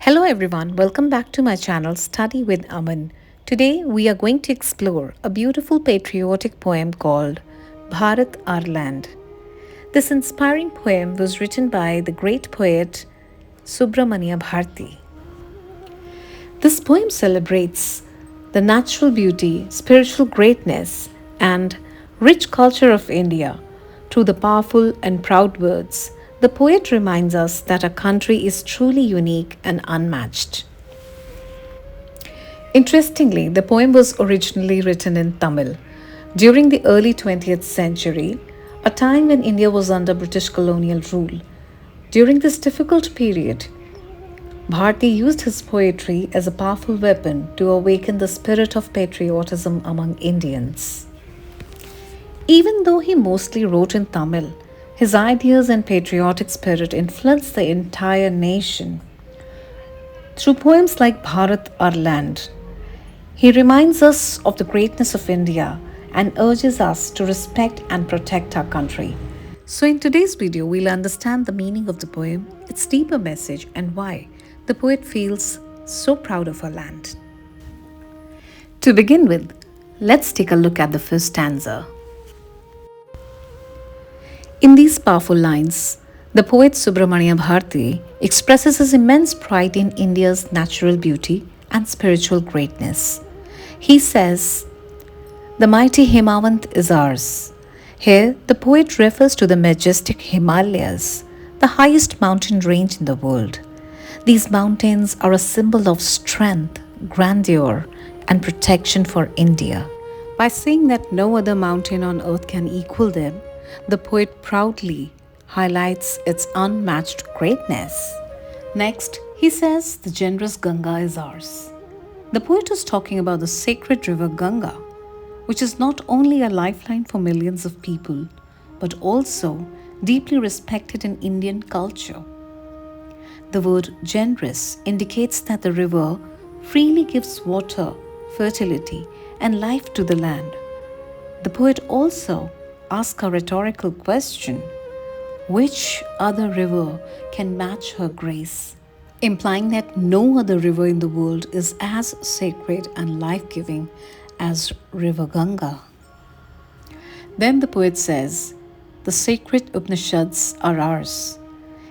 Hello everyone, welcome back to my channel Study with Aman. Today we are going to explore a beautiful patriotic poem called Bharat Our Land. This inspiring poem was written by the great poet Subramania Bharati. This poem celebrates the natural beauty, spiritual greatness, and rich culture of India. Through the powerful and proud words, the poet reminds us that our country is truly unique and unmatched. Interestingly, the poem was originally written in Tamil during the early 20th century, a time when India was under British colonial rule. During this difficult period, Bharati used his poetry as a powerful weapon to awaken the spirit of patriotism among Indians. Even though he mostly wrote in Tamil, his ideas and patriotic spirit influenced the entire nation. Through poems like Bharat Our Land, he reminds us of the greatness of India and urges us to respect and protect our country. So, in today's video, we'll understand the meaning of the poem, its deeper message, and why the poet feels so proud of her land. To begin with, let's take a look at the first stanza. In these powerful lines, the poet Subramania Bharati expresses his immense pride in India's natural beauty and spiritual greatness. He says, "The mighty Himavant is ours." Here, the poet refers to the majestic Himalayas, the highest mountain range in the world. These mountains are a symbol of strength, grandeur, and protection for India. By saying that no other mountain on earth can equal them, the poet proudly highlights its unmatched greatness. Next, he says the generous Ganga is ours. The poet is talking about the sacred river Ganga, which is not only a lifeline for millions of people, but also deeply respected in Indian culture. The word generous indicates that the river freely gives water, fertility, and life to the land. The poet also asks a rhetorical question: which other river can match her grace? Implying that no other river in the world is as sacred and life-giving as River Ganga. Then the poet says, "The sacred Upanishads are ours."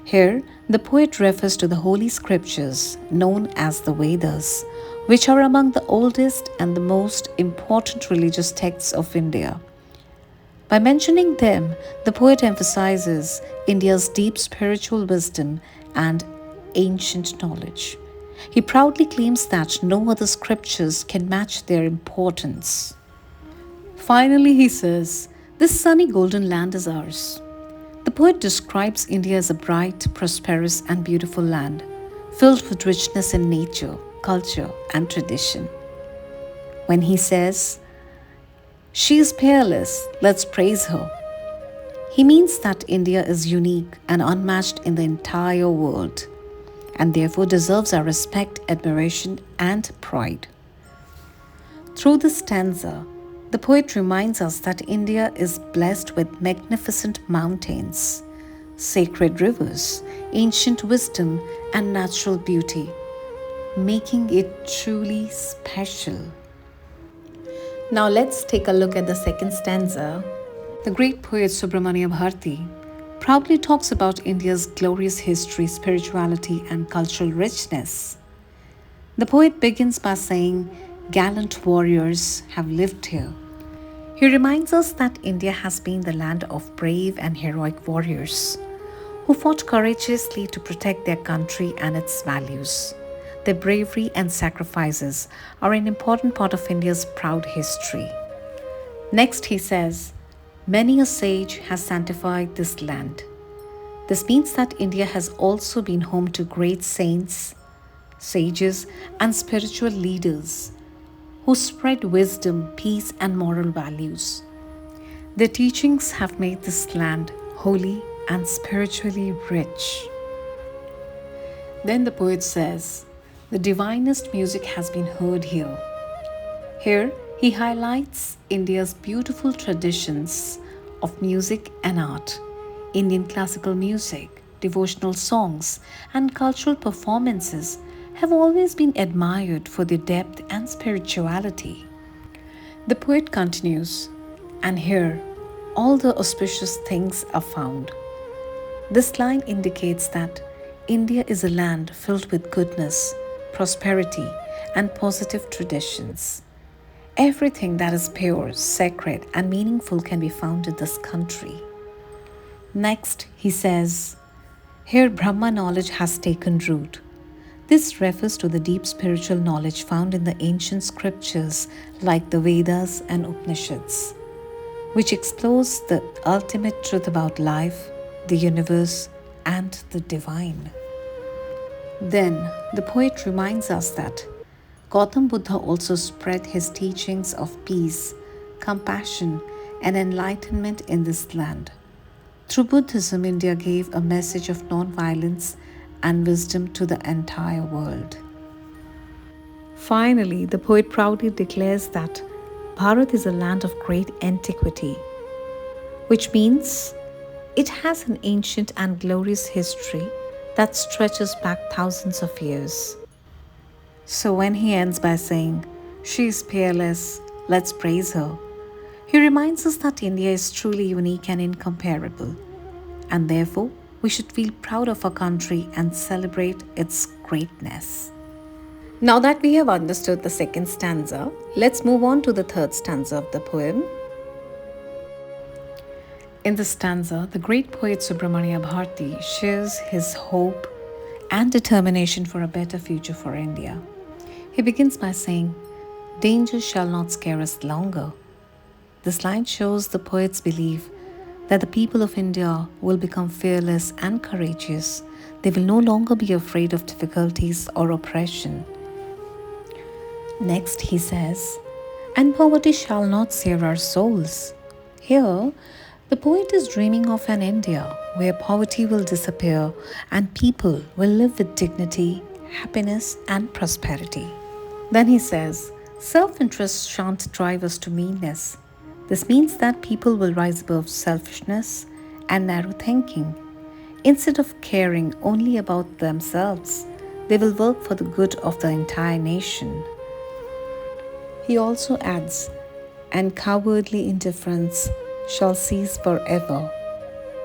Here, the poet refers to the holy scriptures known as the Vedas, which are among the oldest and the most important religious texts of India. By mentioning them, the poet emphasizes India's deep spiritual wisdom and ancient knowledge. He proudly claims that no other scriptures can match their importance. Finally, he says, "This sunny golden land is ours." The poet describes India as a bright, prosperous, and beautiful land, filled with richness in nature, culture, and tradition. When he says, "She is peerless, let's praise her," he means that India is unique and unmatched in the entire world, and therefore deserves our respect, admiration, and pride. Through this stanza, the poet reminds us that India is blessed with magnificent mountains, sacred rivers, ancient wisdom, and natural beauty, making it truly special. Now let's take a look at the second stanza. The great poet Subramania Bharati proudly talks about India's glorious history, spirituality, and cultural richness. The poet begins by saying, "Gallant warriors have lived here." He reminds us that India has been the land of brave and heroic warriors who fought courageously to protect their country and its values. Their bravery and sacrifices are an important part of India's proud history. Next, he says, "Many a sage has sanctified this land." This means that India has also been home to great saints, sages, and spiritual leaders who spread wisdom, peace, and moral values. Their teachings have made this land holy and spiritually rich. Then the poet says, "The divinest music has been heard here." Here, he highlights India's beautiful traditions of music and art. Indian classical music, devotional songs, and cultural performances have always been admired for their depth and spirituality. The poet continues, and here all the auspicious things are found. This line indicates that India is a land filled with goodness, prosperity, and positive traditions. Everything that is pure, sacred, and meaningful can be found in this country. Next, he says, here Brahma knowledge has taken root. This refers to the deep spiritual knowledge found in the ancient scriptures like the Vedas and Upanishads, which explores the ultimate truth about life, the universe, and the divine. Then, the poet reminds us that Gautam Buddha also spread his teachings of peace, compassion, and enlightenment in this land. Through Buddhism, India gave a message of non-violence and wisdom to the entire world. Finally, the poet proudly declares that Bharat is a land of great antiquity, which means it has an ancient and glorious history that stretches back thousands of years. So when he ends by saying, she is peerless, let's praise her, he reminds us that India is truly unique and incomparable, and therefore we should feel proud of our country and celebrate its greatness. Now that we have understood the second stanza, let's move on to the third stanza of the poem. In this stanza, the great poet Subramania Bharati shares his hope and determination for a better future for India. He begins by saying, danger shall not scare us longer. This line shows the poet's belief that the people of India will become fearless and courageous. They will no longer be afraid of difficulties or oppression. Next, he says, and poverty shall not save our souls. Here, the poet is dreaming of an India where poverty will disappear and people will live with dignity, happiness, and prosperity. Then he says, self-interest shan't drive us to meanness. This means that people will rise above selfishness and narrow thinking. Instead of caring only about themselves, they will work for the good of the entire nation. He also adds, and cowardly indifference shall cease forever.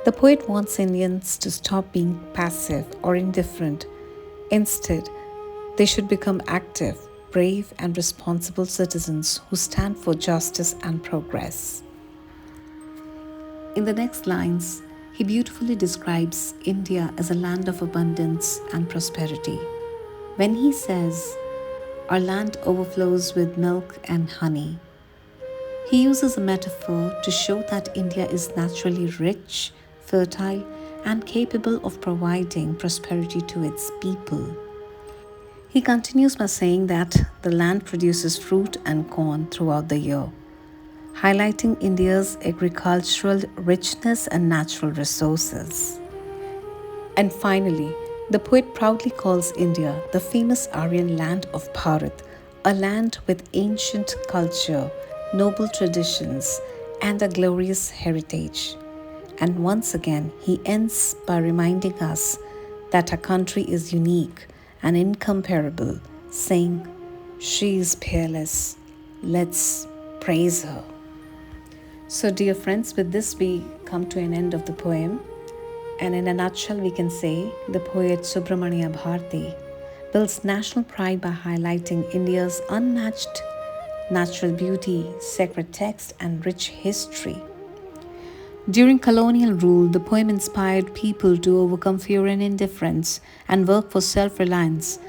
The poet wants Indians to stop being passive or indifferent. Instead, they should become active, brave, and responsible citizens who stand for justice and progress. In the next lines, he beautifully describes India as a land of abundance and prosperity. When he says, our land overflows with milk and honey, he uses a metaphor to show that India is naturally rich, fertile, and capable of providing prosperity to its people. He continues by saying that the land produces fruit and corn throughout the year, highlighting India's agricultural richness and natural resources. And finally, the poet proudly calls India the famous Aryan land of Bharat, a land with ancient culture, noble traditions, and a glorious heritage. And once again, he ends by reminding us that our country is unique and incomparable, saying, she is peerless, let's praise her. So dear friends, with this we come to an end of the poem. And in a nutshell, we can say the poet Subramania Bharati builds national pride by highlighting India's unmatched natural beauty, sacred text, and rich history. During colonial rule, the poem inspired people to overcome fear and indifference and work for self-reliance.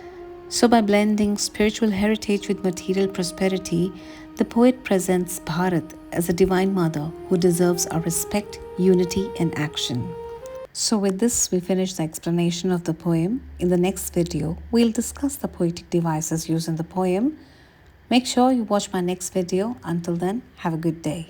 So by blending spiritual heritage with material prosperity, the poet presents Bharat as a divine mother who deserves our respect, unity, and action. So with this, we finish the explanation of the poem. In the next video, we'll discuss the poetic devices used in the poem. Make sure you watch my next video. Until then, have a good day.